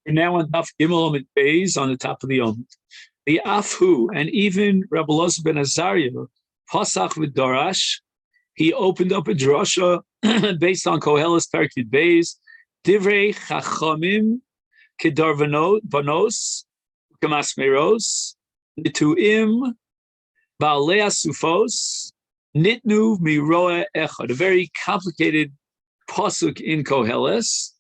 We're now on Daf Gimel Amid Beis on the top of the Yom. The Afhu, and even Rabbi Elazar ben Azariah, Pasach v'Darash, he opened up a drasha based on Koheles Perek Yud Beis, Divrei Chachamim Kedarvanos, Kemasmeros, Nituim, Baalei Asufos, Nitnu Miroa Echad, a very complicated pasuk in Koheles.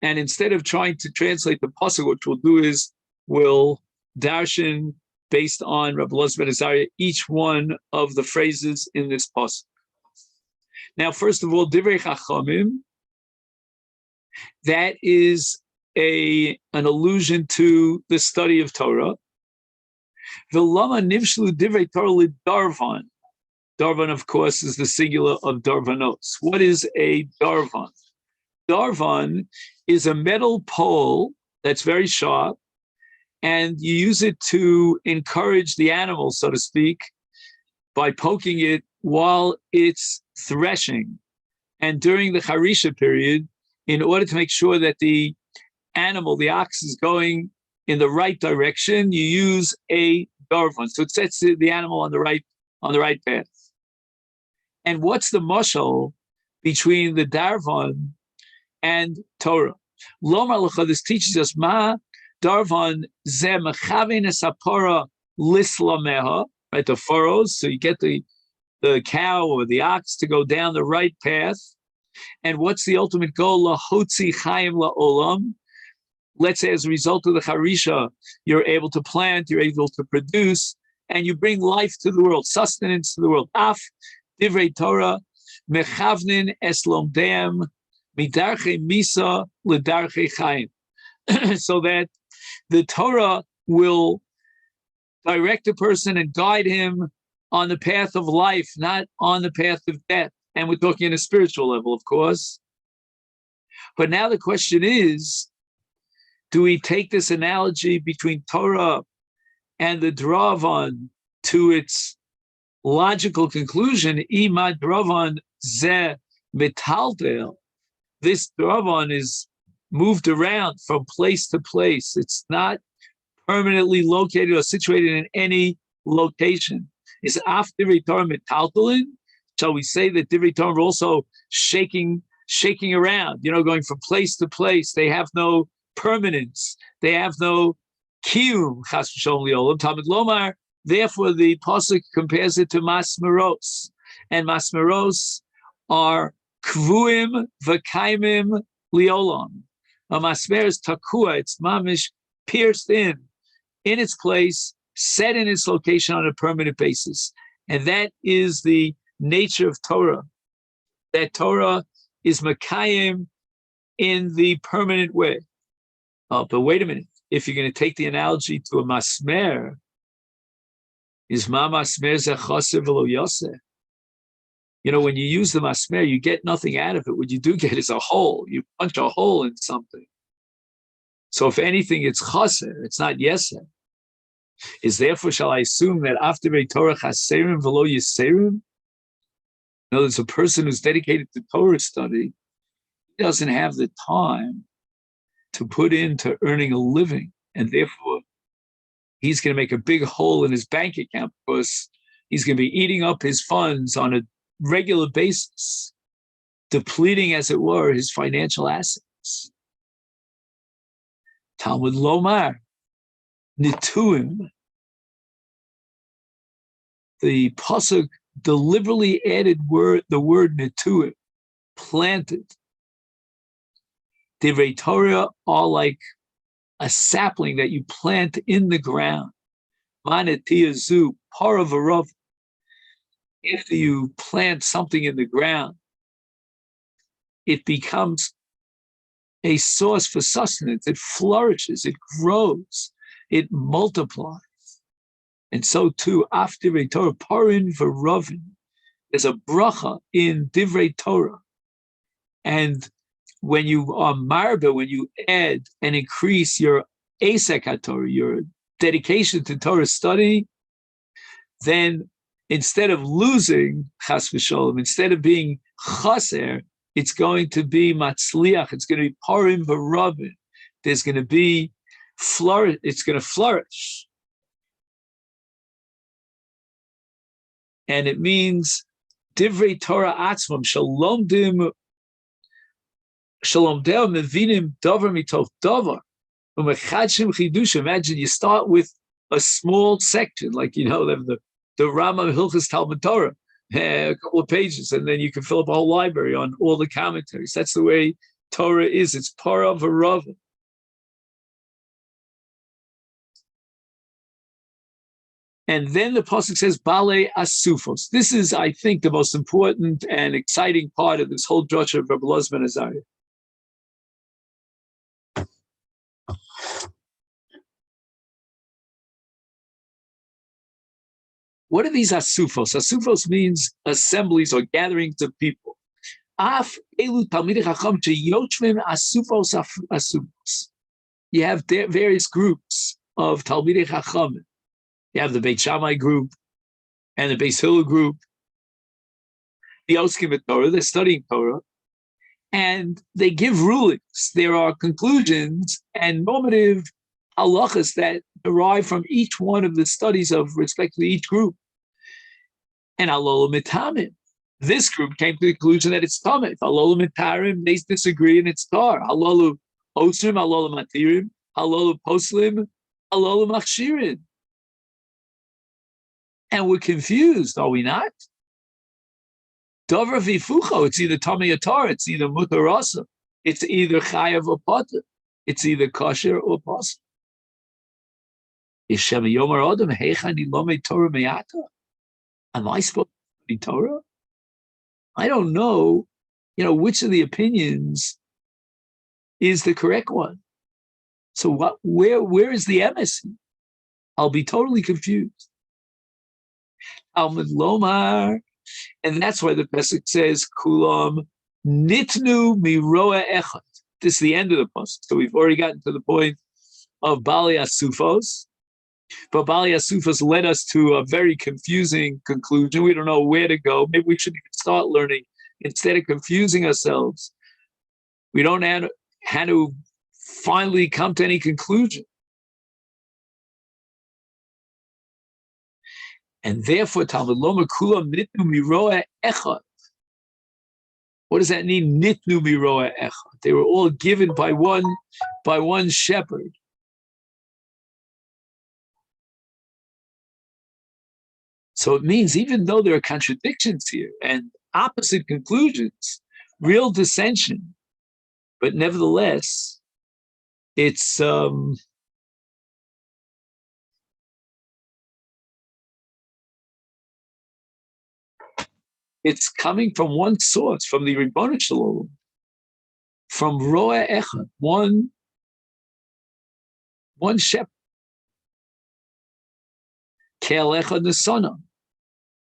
And instead of trying to translate the pasuk, what we'll do is we'll darshan based on Rabbi Elazar ben Azariah each one of the phrases in this pasuk. Now, first of all, Divrei Chachamim, that is an allusion to the study of Torah. V'lama nivshlu Divrei Torah lidarvan. Darvan, of course, is the singular of darvanos. What is a darvan? Darvan is a metal pole that's very sharp, and you use it to encourage the animal, so to speak, by poking it while it's threshing. And during the Harisha period, in order to make sure that the animal, the ox, is going in the right direction, you use a darvan. So it sets the animal on the right path. And what's the mashal between the darvan and Torah? Lomar Lecha, this teaches us ma darvan ze mechaven esapora lislameha, right? The furrows, so you get the cow or the ox to go down the right path. And what's the ultimate goal? Lahotzi chayim laolam. Let's say as a result of the harisha, you're able to plant, you're able to produce, and you bring life to the world, sustenance to the world. Af divrei Torah mechavnin eslom deim midarche misa ledarche chayim, so that the Torah will direct a person and guide him on the path of life, not on the path of death. And we're talking on a spiritual level, of course. But now the question is, do we take this analogy between Torah and the Dravan to its logical conclusion? Ima Dravan ze metaltel. This Dravan is moved around from place to place. It's not permanently located or situated in any location. Is af divrei Torah metaltelin? Shall we say that divrei Torah are also shaking around, going from place to place? They have no permanence. They have no kiyum, chas v'sholom li'olam. Talmud lomar, therefore the pasuk compares it to masmeros. And masmeros are kvuim v'kaimim li'olam. A masmer is takua, it's mamish, pierced in its place, set in its location on a permanent basis. And that is the nature of Torah, that Torah is makayim in the permanent way. But wait a minute, if you're going to take the analogy to a masmer, is ma masmer zechaser v'lo yoseh? When you use the masmer, you get nothing out of it. What you do get is a hole. You punch a hole in something. So if anything, it's chaser, it's not yeseh. Is therefore, shall I assume that after a Torah chaserim v'lo yiserim? In other words, a person who's dedicated to Torah study, he doesn't have the time to put into earning a living, and therefore he's going to make a big hole in his bank account because he's going to be eating up his funds on a regular basis, depleting, as it were, his financial assets. Talmud lomar nituim. The pasuk deliberately added the word nituim, planted. Divrei Torah are like a sapling that you plant in the ground. Manetiyazu paravarov. After you plant something in the ground, it becomes a source for sustenance. It flourishes, it grows, it multiplies. And so too, after Divrei Torah, parin v'ravin. There's a bracha in Divrei Torah. And when you are marba, when you add and increase your asek HaTorah, your dedication to Torah study, then instead of losing chas v'sholom, instead of being chaser, it's going to be matzliach. It's going to be parim v'ravin. There's going to be flourish. It's going to flourish. And it means divrei Torah atzmam shalom dim shalom deo mevinim davar mitoch davar umechadshim chidush. Imagine you start with a small section, like the Rama Hilchas Talmud Torah, a couple of pages, and then you can fill up a whole library on all the commentaries. That's the way Torah is. It's para v'rava. And then the pasuk says, Bale Asufos. This is, I think, the most important and exciting part of this whole drasha of Rabbi Elazar ben Azariah. What are these Asufos? Asufos means assemblies or gatherings of people. Af elu talmidei chacham sheyoshvim asufos asufos. You have various groups of talmidei chacham. You have the Beit Shammai group and the Beis Hillel group. The Oskim at Torah, they're studying Torah, and they give rulings. There are conclusions and normative halachas that derive from each one of the studies of respectively each group. And halolu mitamim. This group came to the conclusion that it's tamim. Halolu mitarim, they disagree and it's tar. Halolu osrim, halolu matirim, halolu poslim, halolu machshirin. And we're confused, are we not? Dover vifucho, it's either tamei or tar, it's either mutar rasa, it's either chayav or potter, it's either kosher or posel. Ishem yomer adam heichani lomei Torah me'ata. Am I supposed to be Torah? I don't know, which of the opinions is the correct one. So where is the emissary? I'll be totally confused. Almud Lomar, and that's why the pasuk says Kulam Nitnu Miroa Echad. This is the end of the pasuk. So we've already gotten to the point of Bali Asufos. But Bali Asufos led us to a very confusing conclusion. We don't know where to go. Maybe we should start learning instead of confusing ourselves. We don't know how to finally come to any conclusion. And therefore, Talmud Lomar Kulam Nitnu Miroa Echad. What does that mean? Nitnu Miroa Echad. They were all given by one shepherd. So it means even though there are contradictions here and opposite conclusions, real dissension, but nevertheless, it's coming from one source, from the Ribono Shel Olam, from Roa Echad, one shepherd. Kel Echad Nesana,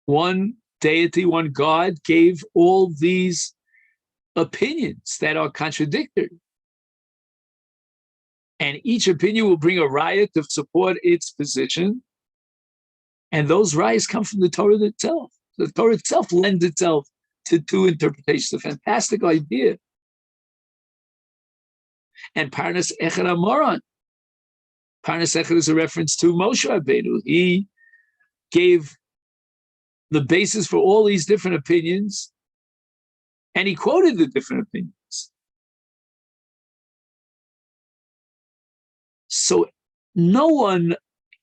one deity, one God gave all these opinions that are contradictory. And each opinion will bring a riot to support its position. And those riots come from the Torah itself. The Torah itself lends itself to two interpretations. A fantastic idea. And Parnas Echad Amoran. Parnas Echad is a reference to Moshe Rabbeinu. He gave the basis for all these different opinions, and he quoted the different opinions. So no one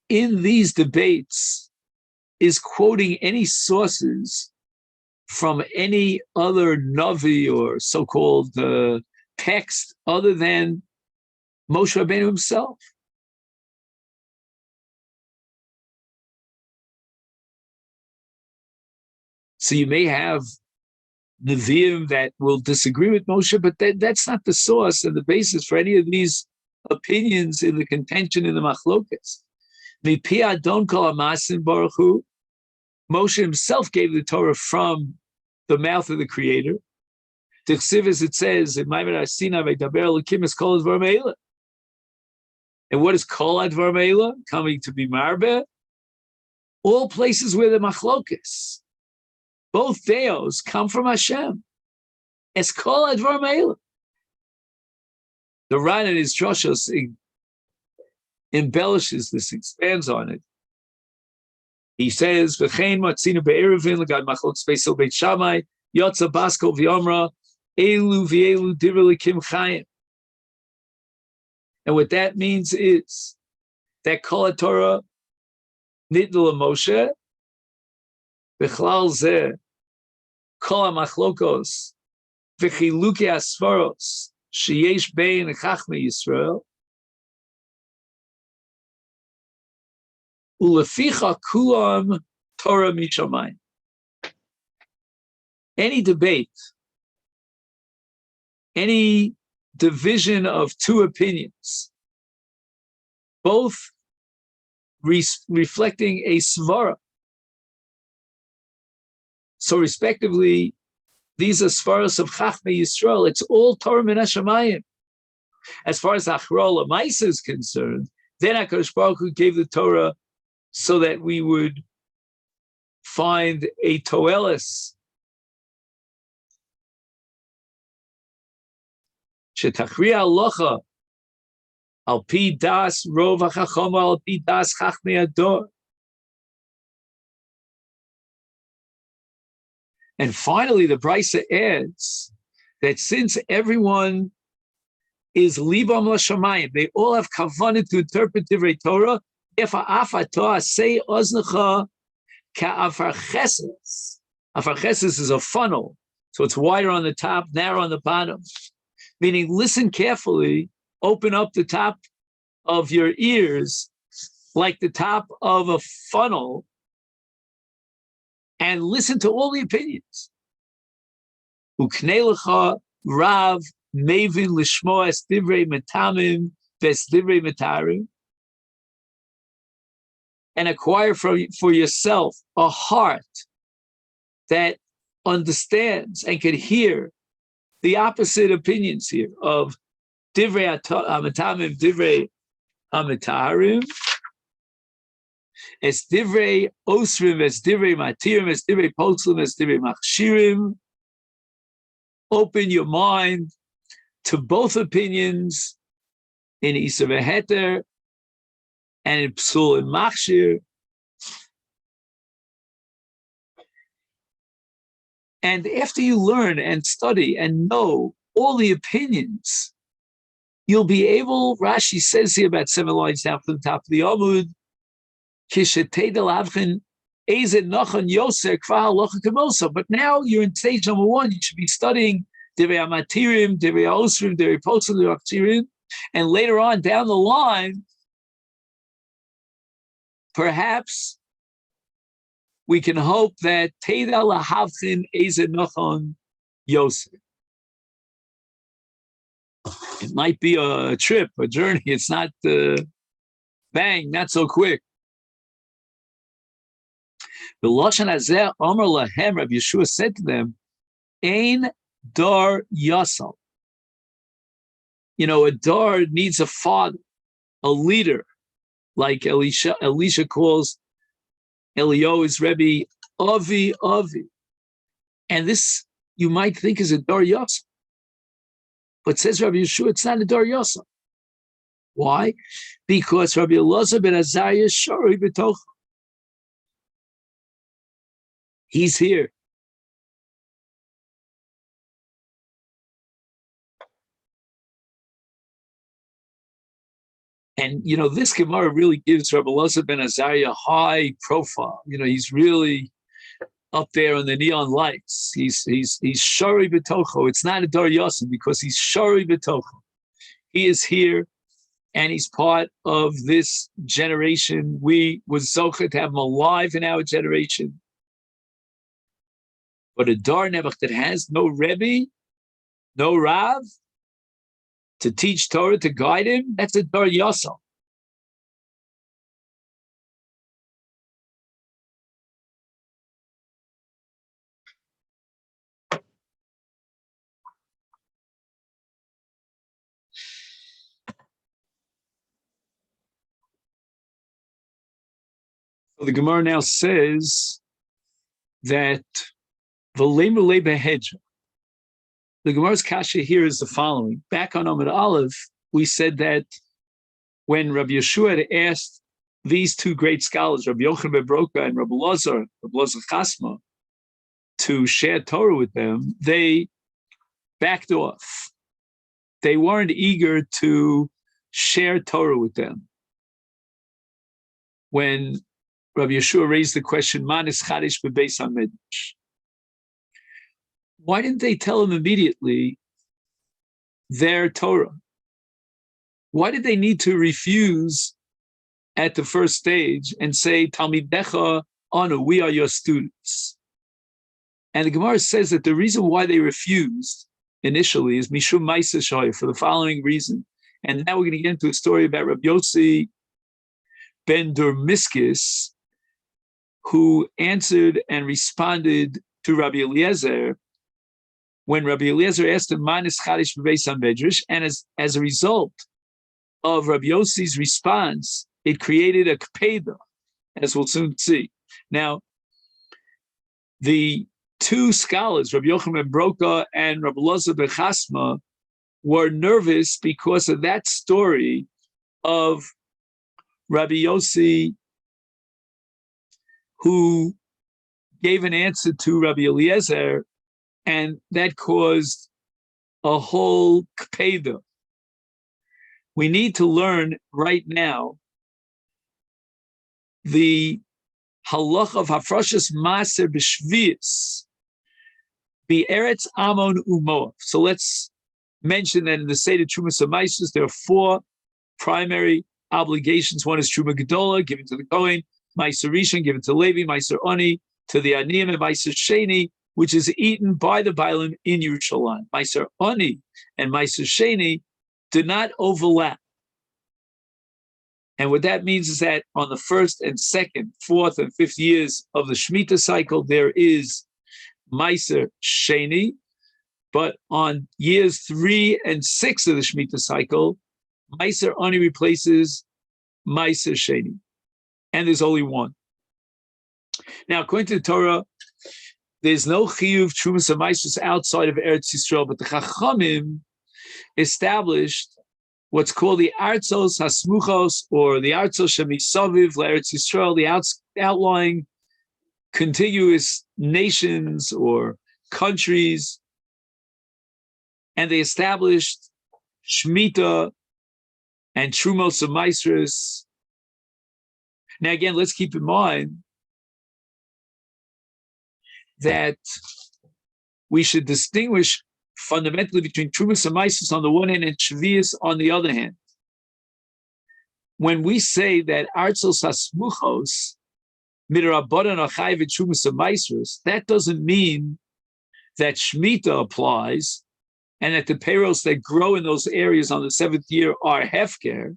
in these debates is quoting any sources from any other Navi or so-called text other than Moshe Rabbeinu himself. So you may have Nevi'im that will disagree with Moshe, but that's not the source and the basis for any of these opinions in the contention in the machlokas. Mipi Adon Kol Hamasim Baruch Hu. Moshe himself gave the Torah from the mouth of the Creator. Tichsiv, as it says in Maimer Asina V'Daber Elokim is Kol Advar Meila. And what is Kol Advar Meila? Coming to be Marbeh. All places where the machlokas, both deos, come from Hashem. Es Kol Advar Meila. The Ran in his Drushos embellishes this, expands on it. He says, "V'chein matzinu be'erevin l'gad machlok speisel beit Shammai yotza basko v'yomra elu v'elu divrei kim chayim." And what that means is that Kol HaTorah nitnu Moshe v'chlal zeh kol hamachlokos v'chilukei asfaros sheyesh bein chachmei Yisrael uleficha kulam Torah mishamayim. Any debate, any division of two opinions, both reflecting a svara. So respectively, these are svaras of Chachmei Yisrael. It's all Torah min hashamayim. As far as Achral L'maisa is concerned, then HaKadosh Baruch Hu gave the Torah so that we would find a toelis shetachriya halacha al pi das rov hachachama al pi das chachmei ador. And finally, the Brisa adds that since everyone is libam l'shamayim, they all have kavanah to interpret divrei Torah. If ha'afatah say oznecha ka'afarcheses. Afarcheses is a funnel, so it's wider on the top, narrow on the bottom. Meaning, listen carefully, open up the top of your ears like the top of a funnel, and listen to all the opinions. Uknei rav mevin lishmo es divrei metamim ves divrei metarim, and acquire for yourself a heart that understands and can hear the opposite opinions here of divrei metamim, divrei ametarim, es divrei osrim, es divrei matirim, es divrei potzlim, es divrei machshirim. Open your mind to both opinions in Isa v'Heter and in Psul and Machshir. And after you learn and study and know all the opinions, you'll be able, Rashi says here about 7 lines down from the top of the Amud, but now you're in stage number 1. You should be studying Divrei Amatirim, Divrei Osrim, Divrei Potzim, Divrei Aktirim, and later on down the line, perhaps we can hope that Teda Lahavchin Eze Nochon Yosef. It might be a trip, a journey. It's not bang, not so quick. The Lashon Hazeh Omer Lahem, Rabbi Yeshua said to them, Ein Dar Yasal. You know, a dar needs a father, a leader, like Elisha calls Eliyahu's Rebbe Avi Avi. And this, you might think, is a dar Yasal. But says Rabbi Yeshua, it's not a dar Yasal. Why? Because Rabbi Elazar ben Azariah Shari B'toch. He's here. And, you know, this Gemara really gives Rabbi Elazar ben Azariah a high profile. You know, he's really up there on the neon lights. He's Shari B'tocho. It's not a Dar Yosef because he's Shari B'tocho. He is here, and he's part of this generation. We was Zocha to have him alive in our generation. But a Dar Nebuch that has no Rebbe, no Rav, to teach Torah, to guide him, that's a Dar Yosel. So the Gemara now says that the Gemara's kasha here is the following. Back on Amud Aleph, we said that when Rabbi Yeshua had asked these two great scholars, Rabbi Yochanan ben Broka and Rabbi Lazar Chasma, to share Torah with them, they backed off. They weren't eager to share Torah with them. When Rabbi Yeshua raised the question, Man is chadish bebeis hamedrash, why didn't they tell him immediately their Torah? Why did they need to refuse at the first stage and say, Talmidecha anu, we are your students? And the Gemara says that the reason why they refused initially is Mishum Masechet, for the following reason. And now we're going to get into a story about Rabbi Yossi ben Durmiskis, who answered and responded to Rabbi Eliezer when Rabbi Eliezer asked him, Man is chadish bebeis hamedrash, and as a result of Rabbi Yossi's response, it created a kpeda, as we'll soon see. Now, the two scholars, Rabbi Yochanan ben Broka and Rabbi Lazar ben Chasma, were nervous because of that story of Rabbi Yossi, who gave an answer to Rabbi Eliezer, and that caused a whole kpeda. We need to learn right now the halach of hafrashas maser b'shvius be'eretz Amon u'Moav. So let's mention that in the Seder Trumas HaMaisos, there are four primary obligations. One is Truma Gedola, given to the Kohen; Meiser Rishon, given to Levi; Meiser Oni, to the Aniyim; and Meiser Sheni, which is eaten by the Bailim in Yerushalayim. Meiser Oni and Meiser Sheni do not overlap. And what that means is that on the first and second, fourth and fifth years of the Shemitah cycle, there is Meiser Sheni, but on years 3 and 6 of the Shemitah cycle, Meiser Ani replaces Meiser Sheni, and there's only one. Now, according to the Torah, there's no chiyuv Trumas HaMaisos outside of Eretz Yisrael, but the Chachamim established what's called the Artzos Hasmuchos, or the Artzos Shemisaviv LeEretz Yisrael, the outlying contiguous nations or countries, and they established Shemitah and Trumos of Maisros. Now, again, let's keep in mind that we should distinguish fundamentally between Trumas and Maisros on the one hand and Shvius on the other hand. When we say that Artzos Hasmuchos midrabanan achai v'Trumas and Maisros, that doesn't mean that Shemitah applies and that the payrolls that grow in those areas on the seventh year are hefker.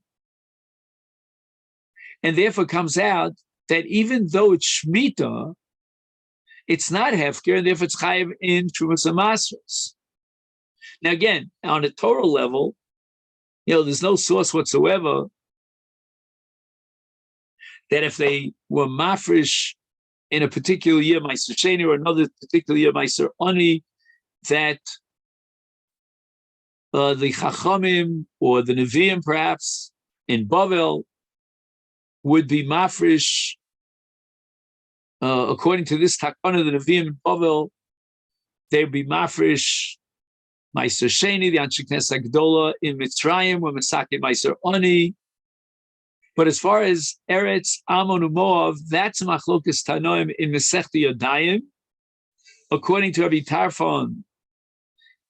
And therefore comes out that even though it's Shemitah, it's not hefker, and therefore it's chayiv in Trumas and Maisros. Now, again, on a Torah level, there's no source whatsoever that if they were mafresh in a particular year, Meiser Sheni, or another particular year, Meiser Ani, that the Chachamim or the Nevi'im, perhaps, in Bavel, would be mafresh, according to this takana, the Nevi'im in Bavel, they would be mafresh Meiser Sheni, the Anshe Knesset Gdola in Mitzrayim, were Masechet Meiser Ani. But as far as Eretz Amon u'Moav, that's Machlokas Tanoim in Masechet Yodayim. According to Rabbi Tarfon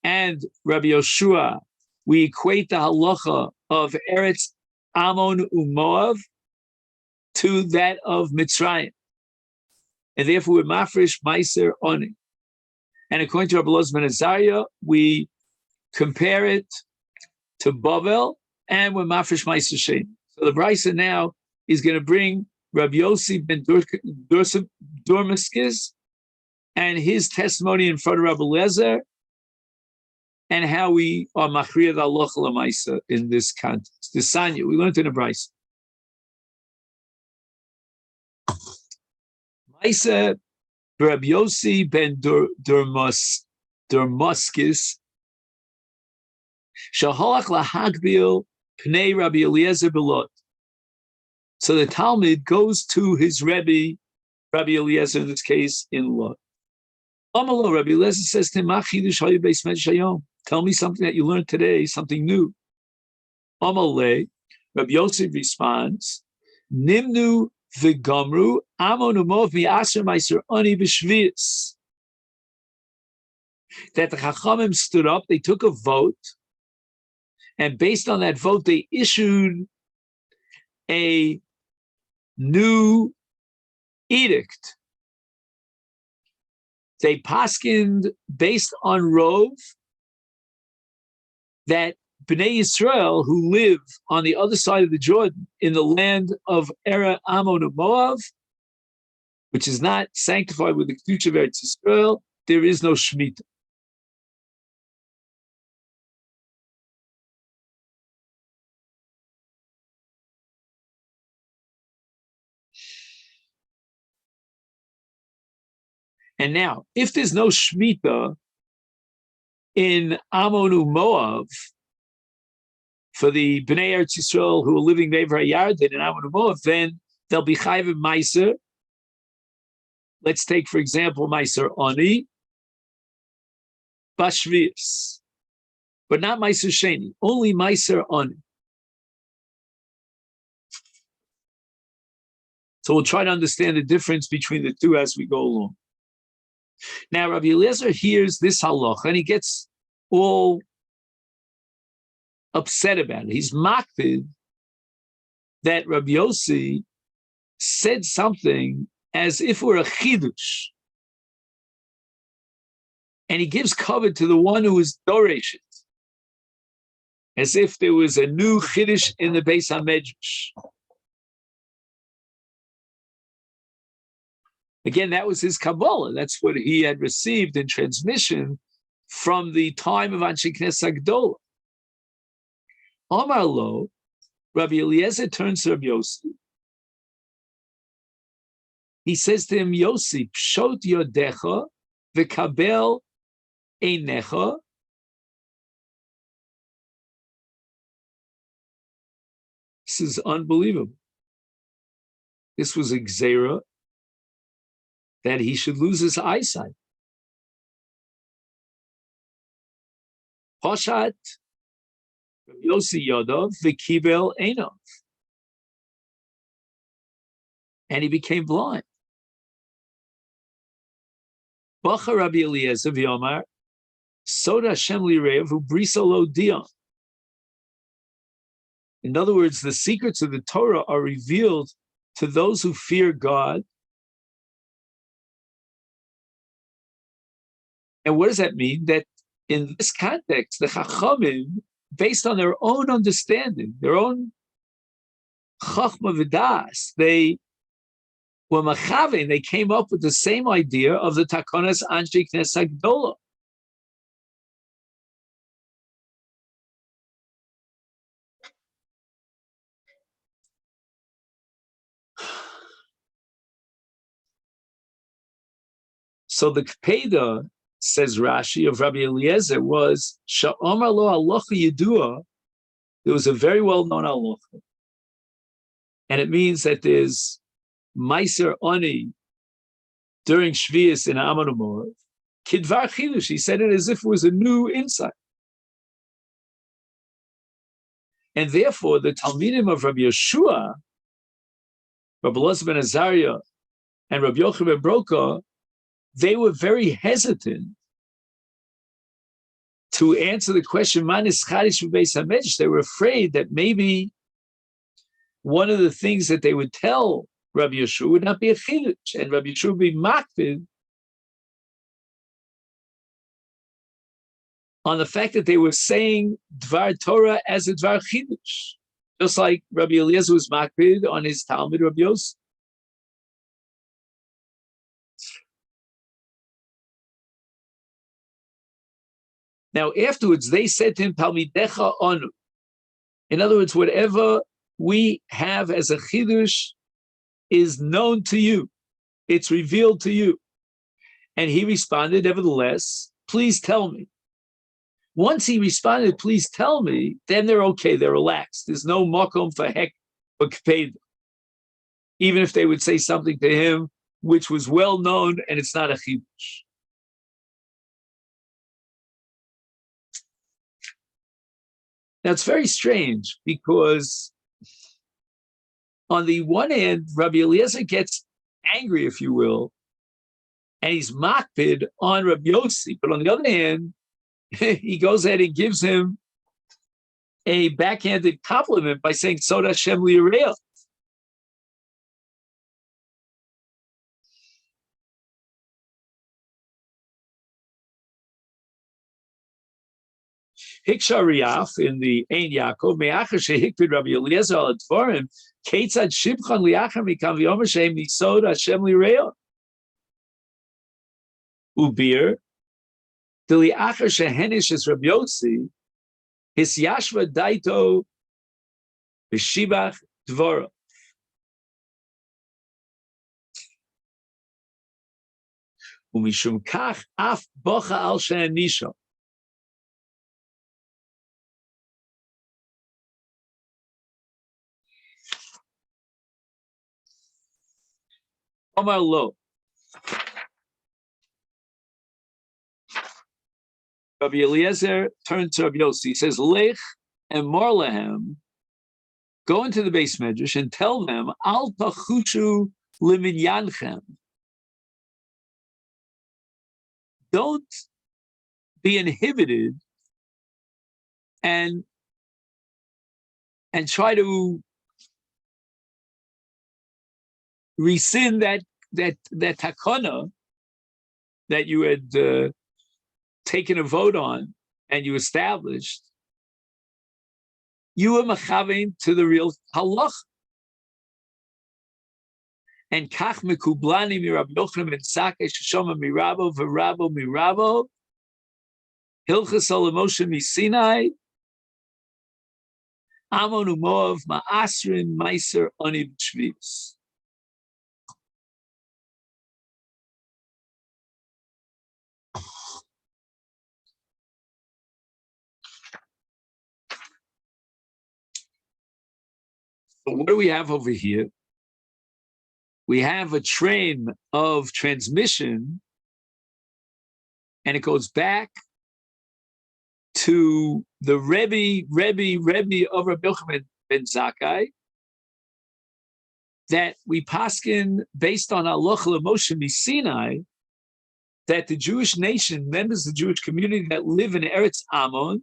and Rabbi Yoshua, we equate the halacha of Eretz Amon u'Moav to that of Mitzrayim, and therefore we're mafresh Meiser Ani. And according to Rabbi Elazar ben Azariah, we compare it to Bavel, and we're mafresh Meiser Sheni. So the Brisa now is going to bring Rabbi Yossi ben Durmiskis and his testimony in front of Rabbi Eliezer, and how we are machriya the halacha l'maisa in this context. The Sanya, we learned in the Brisa. Maisa Rabbi Yossi ben Durmiskis shaholach lahagbil Pnei Rabbi Eliezer Belot. So the Talmud goes to his Rebbe, Rabbi Eliezer, in this case, in Lot. Amalo, Rabbi Eliezer says to him, tell me something that you learned today, something new. Amale, Rabbi Yosef responds, Nimnu v'gamru amonumov mi'aser meiser ani b'shvius. That the Chachamim stood up, they took a vote, and based on that vote, they issued a new edict. They paskined based on Rov that Bnei Yisrael, who live on the other side of the Jordan, in the land of Era Ammon and Moab, which is not sanctified with the Kedusha of Eretz Yisrael, there is no Shemitah. And now, if there's no Shemitah in Ammon and Moab, for the Bnei Eretz Yisrael who are living Me'aver HaYarden in Ammon and Moab, then they'll be Chayv Meiser. Let's take, for example, Meiser Ani, Bashvius, but not Meiser Sheni, only Meiser Ani. So we'll try to understand the difference between the two as we go along. Now, Rabbi Eliezer hears this halach and he gets all upset about it. He's makpid that Rabbi Yossi said something as if we're a chidush. And he gives cover to the one who is doresh it, as if there was a new chiddush in the Beis HaMedrash. Again, that was his Kabbalah. That's what he had received in transmission from the time of Anshe Knesset Gdolah. Amar lo, Rabbi Eliezer turns to Rabbi Yossi. He says to him, Yossi, pshot yodecha v'kabel einecha. This is unbelievable. This was a gzeira that he should lose his eyesight. Poshat Yossi Yodov v'kibel einov. And he became blind. Bacha Rabbi Eliezer v'yomar, Soda Hashem li'reiv u'brisa lo dion. In other words, the secrets of the Torah are revealed to those who fear God. And what does that mean? That in this context, the Chachamim, based on their own understanding, their own Chachma V'das, they were Machavin, they came up with the same idea of the Takonas Anshe Knesset Gdolah. So the Kpeda, says Rashi, of Rabbi Eliezer was Sha'omar lo halacha yedua. There was a very well-known halacha, and it means that there's Meiser Ani during Shvius in Ammon and Moab. Kidvar chidush. He said it as if it was a new insight, and therefore the Talmidim of Rabbi Yeshua, Rabbi Elazar ben Azariah, and Rabbi Yochanan ben Broka, they were very hesitant to answer the question, Man is chadish v'beis hamedrash. They were afraid that maybe one of the things that they would tell Rabbi Yeshua would not be a chidush, and Rabbi Yeshua would be makpid on the fact that they were saying Dvar Torah as a Dvar chidush, just like Rabbi Eliezer was makpid on his Talmud Rabbi Yosef. Now, afterwards, they said to him, Talmidecha anu. In other words, whatever we have as a chidush is known to you. It's revealed to you. And he responded, nevertheless, please tell me. Once he responded, please tell me, then they're okay, they're relaxed. There's no makom for heck or kped, even if they would say something to him which was well known and it's not a chidush. Now it's very strange because on the one hand, Rabbi Eliezer gets angry, if you will, and he's makpid on Rabbi Yossi. But on the other hand, he goes ahead and gives him a backhanded compliment by saying, Sod Hashem li'ireo. Hikshariaf in the Ein Yaakov, Me'achar shehikpid Rabbi Eliezer al advarim, Keitzad shibchan li'achar mikam v'yomer shehem nisod Hashem li'ireo. Ubir, Dili'achar shehenish es Rabbi Yossi, his yashva daito b'shibach dvora. Umishum kach af bocha al she'anisha. Omar lo. Rabbi Eliezer turned to Rabbi Yossi. He says, Lech and Morlahem, go into the base medrash and tell them, Al tachushu liminyanchem. Don't be inhibited and try to rescind that takana that you had taken a vote on and you established. You were mechavein to the real halach. And kach mekublani mirab yochanan ben Zakkai sheshoma mirabo mirabo hilchas al Moshe misinai Amon u'Moav ma'asrin meiser ani b'shvius. So what do we have over here? We have a train of transmission, and it goes back to the Rebbe of Rabbi Yochanan ben Zakkai, that we paskin based on halacha l'Moshe misinai, that the Jewish nation, members of the Jewish community that live in Eretz Ammon,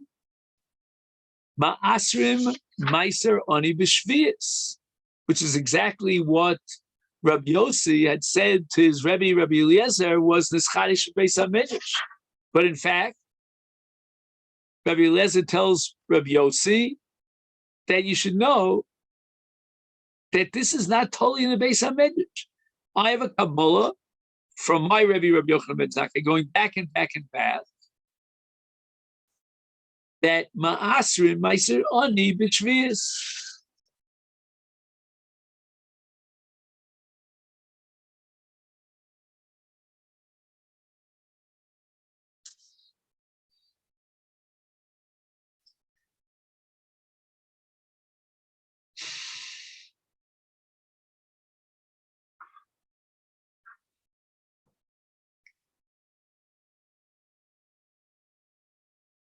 ma'asrim meiser ani b'shvius, which is exactly what Rabbi Yossi had said to his Rebbe, Rabbi Eliezer, was this Chadish Beis HaMedrash. But in fact, Rabbi Eliezer tells Rabbi Yossi that you should know that this is not totally in the Beis HaMedrash. I have a Kabbalah from my Rebbe, Rabbi Yochanan ben Zakkai, going back and back and back, that ma'asrin meiser ani b'shvius.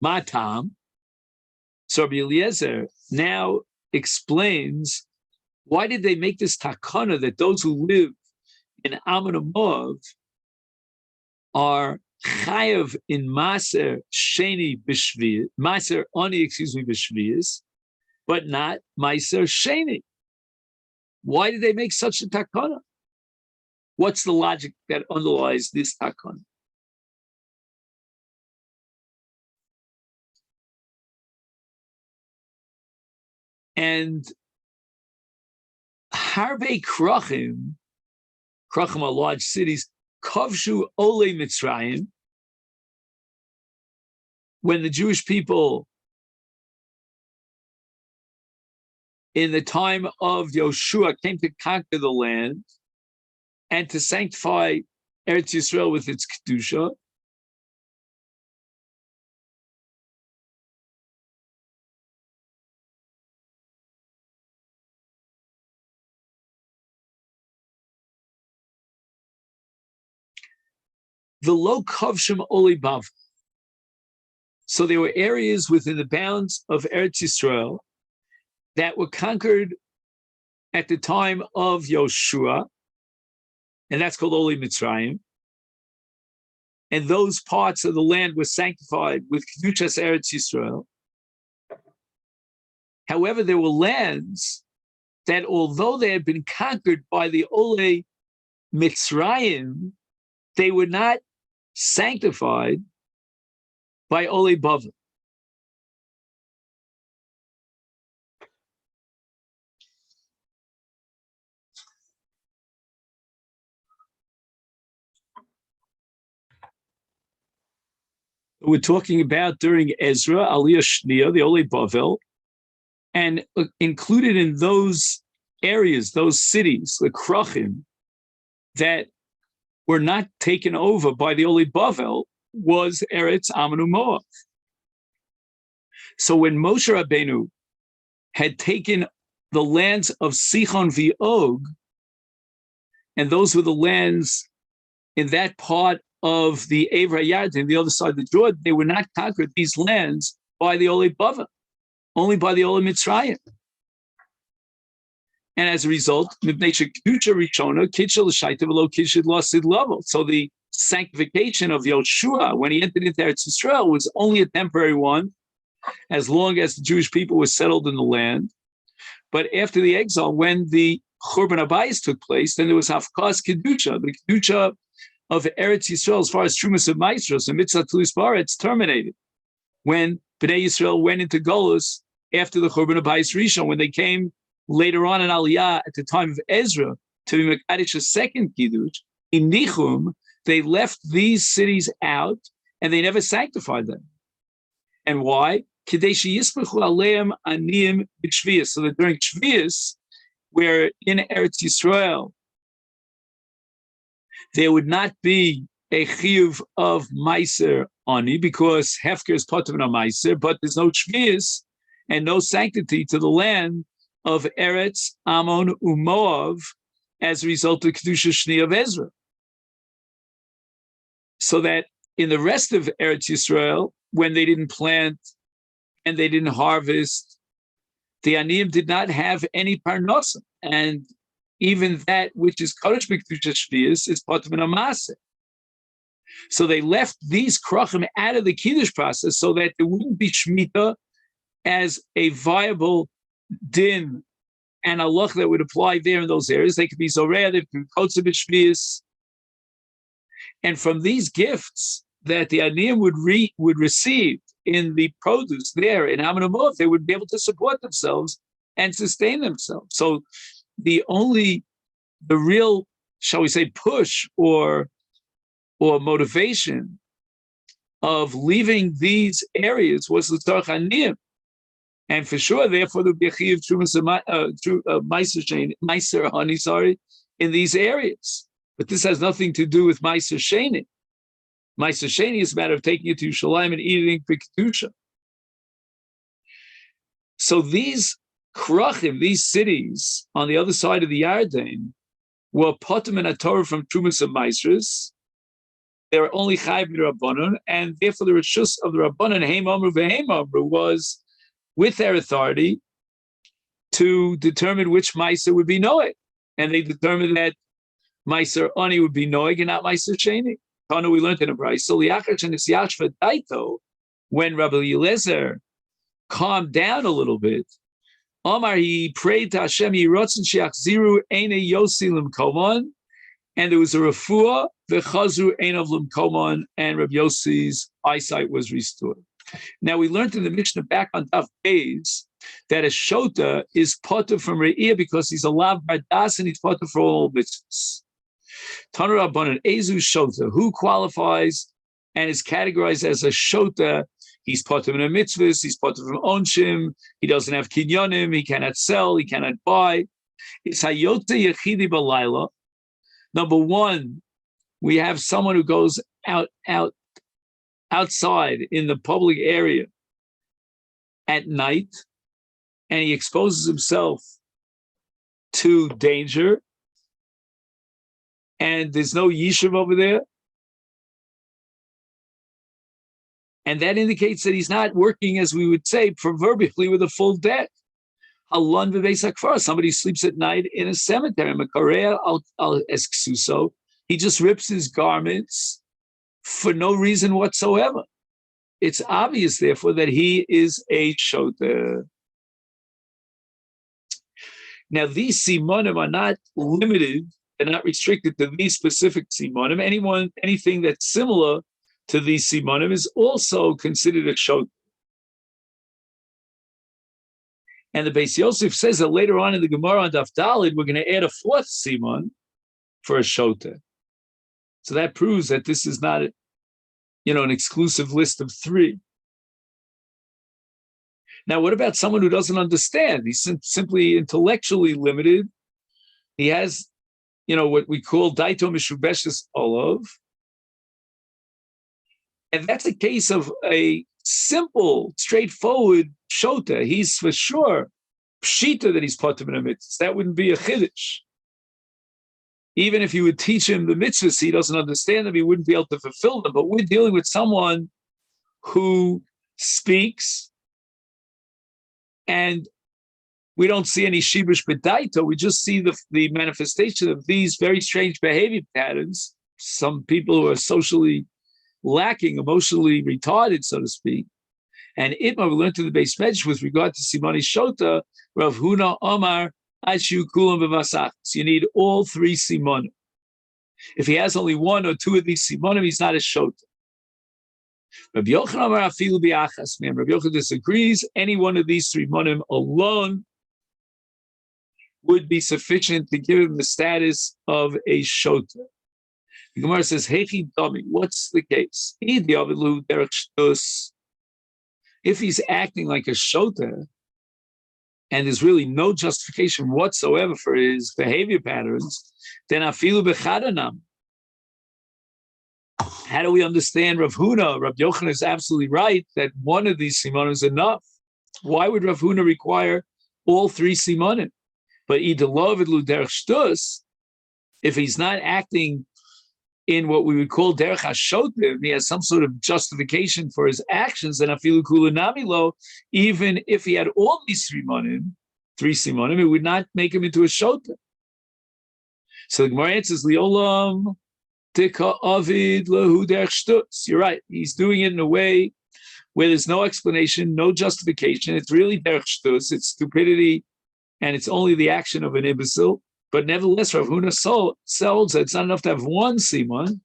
Matam. So Rabbi Eliezer now explains why did they make this takana that those who live in Ammon and Moav are chayav in maser sheni b'shviyas, maser oni, b'shviyas, but not maser sheni. Why did they make such a takana? What's the logic that underlies this takana? And Harbe Krachim are large cities, Kavshu Ole Mitzrayim, when the Jewish people in the time of Yoshua came to conquer the land and to sanctify Eretz Yisrael with its Kedusha, V'lo kavshim oli bav. So there were areas within the bounds of Eretz Yisrael that were conquered at the time of Yoshua, and that's called Oli Mitzrayim. And those parts of the land were sanctified with Kedushas Eretz Yisrael. However, there were lands that, although they had been conquered by the Ole Mitzrayim, they were not sanctified by Ole Bavel. We're talking about during Ezra, Aliyah Shniya, the Ole Bavel, and included in those areas, those cities, the Krachim, that were not taken over by the Ole Bavel was Eretz Ammon Moab. So when Moshe Rabbeinu had taken the lands of Sichon v'Og, and those were the lands in that part of the Eivra Yarden, the other side of the Jordan, they were not conquered, these lands, by the Ole Bavel, only by the Ole Mitzrayim. And as a result, so the sanctification of Yoshua when he entered into Eretz Yisrael was only a temporary one, as long as the Jewish people were settled in the land. But after the exile, when the Churban Abayis took place, then there was Hafkas Kedusha, the Kedusha of Eretz Yisrael, as far as Trumas of Maestros and Mitzvah Tulis Baretz terminated. When Bnei Yisrael went into Golus after the Churban Abayis Rishon, when they came later on in Aliyah at the time of Ezra to be Mekadish's second Kiddush, in Nichum, they left these cities out and they never sanctified them. And why? So that during Shvius, where in Eretz Yisrael, there would not be a chiyuv of Meiser Ani, because Hefker is part of a Meiser, but there's no Shvius and no sanctity to the land of Eretz, Ammon, Umoav, as a result of Kedusha Shni of Ezra. So that in the rest of Eretz Yisrael, when they didn't plant and they didn't harvest, the Aniyim did not have any parnosim. And even that which is Kodesh B'Kedusha Shvius is part of an Amaseh. So they left these Krachim out of the Kiddush process so that there wouldn't be Shemitah as a viable din and halach that would apply there in those areas. They could be Zoreah, they could be Kotzah B'Shvius. And from these gifts that the Aniyim would receive in the produce there in Ammon Moab, they would be able to support themselves and sustain themselves. So the real, shall we say, push or motivation of leaving these areas was the Tzarech Aniyim. And for sure, therefore, there would be a chiyuv Meiser Hani, in these areas. But this has nothing to do with Meiser Sheni. Meiser Sheni is a matter of taking it to Yerushalayim and eating Kedusha. So these Krachim, these cities on the other side of the Yarden, were potem and Torah from Trumas of Meisers. They were only Chayv Rabbanon, and therefore the Rishus of the Rabbanon, Heim Amru V'Heim Amru, was with their authority to determine which Meiser would be Noeg. And they determined that Meiser Ani would be Noeg and not Meiser Sheni. Tanu, we learned in a Bryce. So Liachach and Yashva Daito, when Rabbi Eliezer calmed down a little bit, Omar, he prayed to Hashem, Yirotzen Sheachziru Eine Yosi Limkomon, and there was a refuah, V'chazru Ein of Limkomon, and Rabbi Yossi's eyesight was restored. Now, we learned in the Mishnah back on Daf Beis that a shota is potter from Re'iyah because he's a lav bardas and he's potter for all mitzvahs. Tanu Rabbanan, Ezu shota, who qualifies and is categorized as a shota? He's potter from a mitzvahs, he's potter from onshim, he doesn't have kinyonim, he cannot sell, he cannot buy. It's hayota yechidi balayla. Number one, we have someone who goes outside in the public area at night, and he exposes himself to danger, and there's no yishuv over there, And that indicates that he's not working, as we would say, proverbially, with a full deck. Halon v'beis hakfar, somebody sleeps at night in a cemetery. Makareya al esksuso, he just rips his garments for no reason whatsoever. It's obvious, therefore, that he is a shoter. Now, these simonim are not limited, they're not restricted to these specific simonim. Anything that's similar to these simonim is also considered a shoter. And the Beis Yosef says that later on in the Gemara on Daf Dalid, we're going to add a fourth simon for a shoter. So that proves that this is not, an exclusive list of three. Now, what about someone who doesn't understand? He's simply intellectually limited. He has, what we call daito mishubeshes olav. And that's a case of a simple, straightforward shota. He's for sure pshita that he's potem in a mitzvah. That wouldn't be a chiddush. Even if you would teach him the mitzvahs, he doesn't understand them, he wouldn't be able to fulfill them. But we're dealing with someone who speaks, and we don't see any shibush b'daito. We just see the manifestation of these very strange behavior patterns. Some people who are socially lacking, emotionally retarded, so to speak. And Itmar, we learned to the base medrash with regard to Simoni Shota, Rav Huna Omar, Ashu Kulam B'Masachos. You need all three Simonim. If he has only one or two of these Simonim, he's not a Shota. Rabbi Yochanan Omar Afilu B'Achas. Rabbi Yochanan disagrees. Any one of these three Simonim alone would be sufficient to give him the status of a Shota. The Gemara says, Hechi Dami, what's the case? If he's acting like a shota, and there's really no justification whatsoever for his behavior patterns, then afilu bechadanam. How do we understand Rav Huna? Rav Yochanan is absolutely right that one of these simonim is enough. Why would Rav Huna require all three simonim? But if he's not acting in what we would call derech hashotim, he has some sort of justification for his actions, then afilu kulanamilo, even if he had all these three simonim, it would not make him into a shotim. So the Gemara answers, Liolam tika avid lehu derech shtus. You're right. He's doing it in a way where there's no explanation, no justification. It's really derech shtus. It's stupidity, and it's only the action of an imbecile. But nevertheless, Rav Huna sells that it's not enough to have one simon,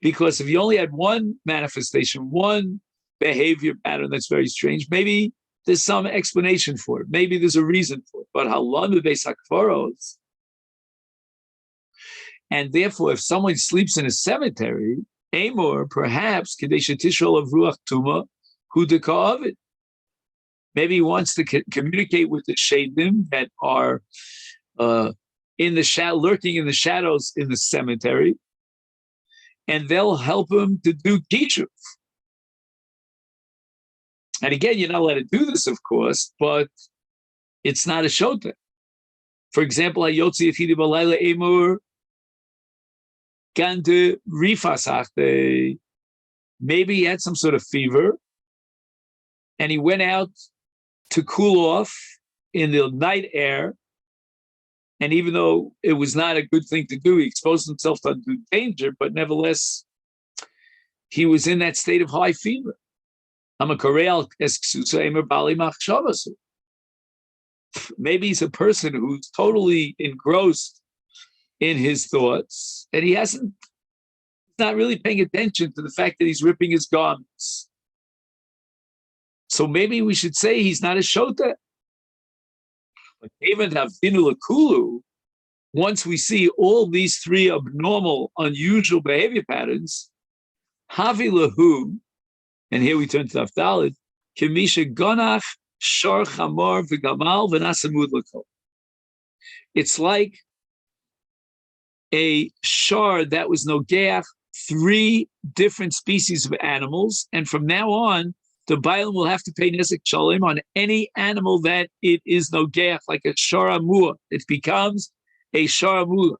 because if you only had one manifestation, one behavior pattern that's very strange, maybe there's some explanation for it. Maybe there's a reason for it. But halon beis hakfaros, and therefore, if someone sleeps in a cemetery, amor perhaps kadesh tishol of ruach tuma hu deka'avid. Maybe he wants to communicate with the shadim that are in the lurking in the shadows in the cemetery, and they'll help him to do kishuv. And again, you're not allowed to do this, of course, but it's not a shota. For example, hayotzi ifidi balayla emur gante rifasachte. Maybe he had some sort of fever, and he went out to cool off in the night air. And even though it was not a good thing to do, he exposed himself to danger, but nevertheless, he was in that state of high fever. Maybe he's a person who's totally engrossed in his thoughts, and he's not really paying attention to the fact that he's ripping his garments. So maybe we should say he's not a shota. But even Lakulu, once we see all these three abnormal, unusual behavior patterns, Havi Lahu, and here we turn to Avdalid, Kimisha Gonach, Shar Chamor, Vigamal, Vanasamud Lako. It's like a shar that was nogeach, three different species of animals, and from now on, the Bailam will have to pay Nesek Shalom on any animal that it is nogeach, like a sharamua. It becomes a sharamua.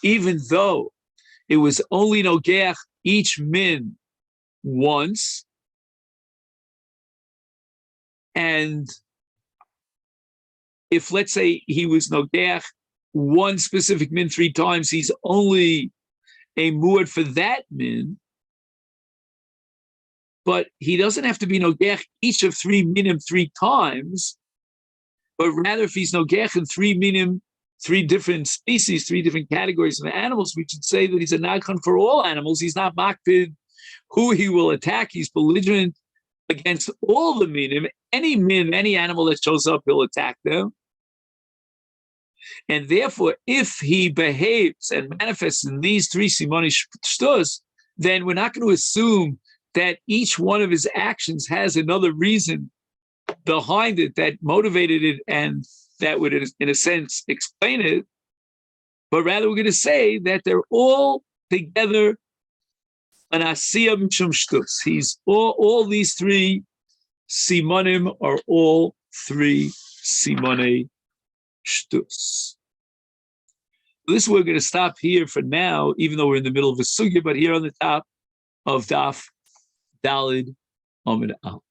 Even though it was only nogeach each min once, and if, let's say, he was Nogech one specific min 3 times, he's only a muad for that min, but he doesn't have to be Nogech each of 3 minim 3 times, but rather if he's Nogech in 3 minim, 3 different species, 3 different categories of animals, we should say that he's a Nagchan for all animals. He's not makpid who he will attack. He's belligerent against all the minim. Any min, any animal that shows up, he'll attack them. And therefore, if he behaves and manifests in these 3 simoni shtus, then we're not going to assume that each one of his actions has another reason behind it that motivated it and that would, in a sense, explain it. But rather, we're going to say that they're all together an asiyah mishum shtus. He's all these 3 simonim are all 3 simone shtus. This is where we're going to stop here for now, even though we're in the middle of a sugya, but here on the top of Daf Dalid Amud Al.